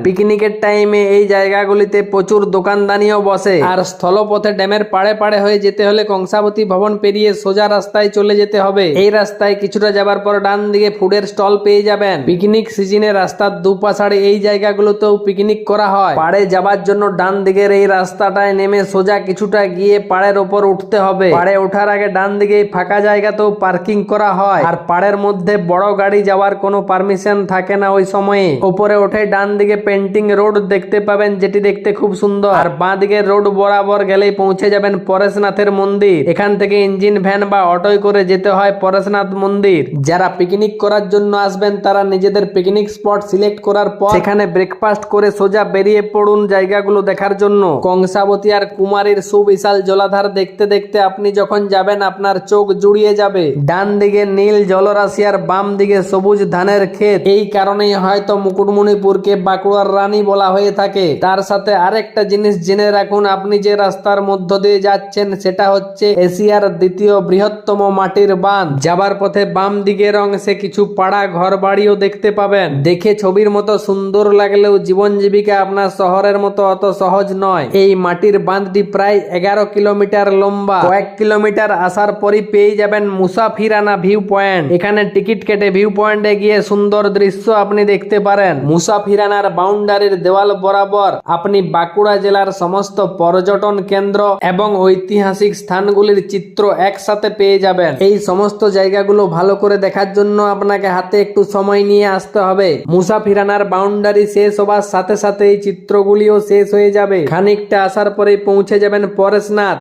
পিকনিকের টাইমে এই জায়গাগুলিতে প্রচুর দোকানদানিও বসে। আর স্থলপথে ড্যামের পাড়ে পাড়ে হয়ে যেতে হলে কংসাবতী ভবন পেরিয়ে সোজা রাস্তায় চলে যেতে হবে। এই রাস্তায় কিছুটা যাবার পর ডান দিকে ফুডের স্টল পেয়ে যাবেন। পিকনিক সিজনে রাস্তার দুপাশে এই জায়গাগুলোতেও পিকনিক করা হয়। পাড়ে যাবার জন্য ডান দিকের এই রাস্তাটায় নেমে সোজা কিছুটা গিয়ে পাড়ের ওপর উঠতে হবে। পাড়ে ওঠার আগে ডান দিকে ফাঁকা জায়গাতেও পার্কিং করা হয়। আর পাড়ের মধ্যে বড় গাড়ি যাওয়ার কোনো পারমিশন থাকে না ওই সময়ে। উপরে উঠে ডান দিকে পেন্টিং রোড দেখতে পাবেন, যেটি দেখতে খুব সুন্দর। আর বাঁ দিকের রোড বরাবর গেলেই পৌঁছে যাবেন পরেশনাথের মন্দির। এখান থেকে ইঞ্জিন ভ্যান বা অটোয় করে যেতে হয় পরেশনাথ মন্দির। যারা পিকনিক করার জন্য আসবেন তারা নিজেদের পিকনিক স্পট সিলেক্ট করার পর সেখানে ব্রেকফাস্ট করে সোজা বেরিয়ে পড়ুন জায়গাগুলো দেখার জন্য। কংসাবতী আর কুমারীর সুবিশাল জলাধার দেখতে দেখতে আপনি যখন যাবেন আপনার চোখ জুড়িয়ে যাবে। ডান দিকে নীল জলরাশি আর বাম দিকে সবুজ ধানের ক্ষেত। এই কারণেই হয়তো মুকুটমণিপুরকে বাঁকুড়ার রানী বলা হয়ে থাকে। তার সাথে আরেকটা জিনিস জেনে রাখুন, আপনি যে রাস্তার মধ্য দিয়ে যাচ্ছেন সেটা হচ্ছে এশিয়ার দ্বিতীয় বৃহত্তম মাটির বাঁধ। যাবার পথে বাম দিকের অংশে কিছু পাড়া ঘর বাড়িও দেখতে পাবেন। দেখে ছবির মতো সুন্দর লাগলেও জীবন জীবিকা আপনার শহরের মতো অত সহজ নয়। এই মাটির বাঁধটি প্রায় 11 কিলোমিটার লম্বা। কয়েক কিলোমিটার আসার পরই পেয়ে যাবেন মুসাফিরানা ভিউ পয়েন্ট। এখানে টিকিট কেটে ভিউ পয়েন্টে গিয়ে সুন্দর দৃশ্য আপনি দেখতে পারেন। মুসাফিরানার বাউন্ডারির দেওয়াল বরাবর আপনি বাঁকুড়া জেলার সমস্ত পর্যটন কেন্দ্র এবং ঐতিহাসিক স্থানগুলির চিত্র একসাথে পেয়ে যাবেন। এই সমস্ত জায়গাগুলো ভালো করে দেখার জন্য আপনাকে হাতে একটু সময় নিয়ে আসতে হবে। মুসাফিরানার বাউন্ডারি শেষ হবার সাথে সাথে এই চিত্রগুলিও শেষ হয়ে যাবে। খানিকটা আসার পরেই পৌঁছে যাবেন পরেশনাথ।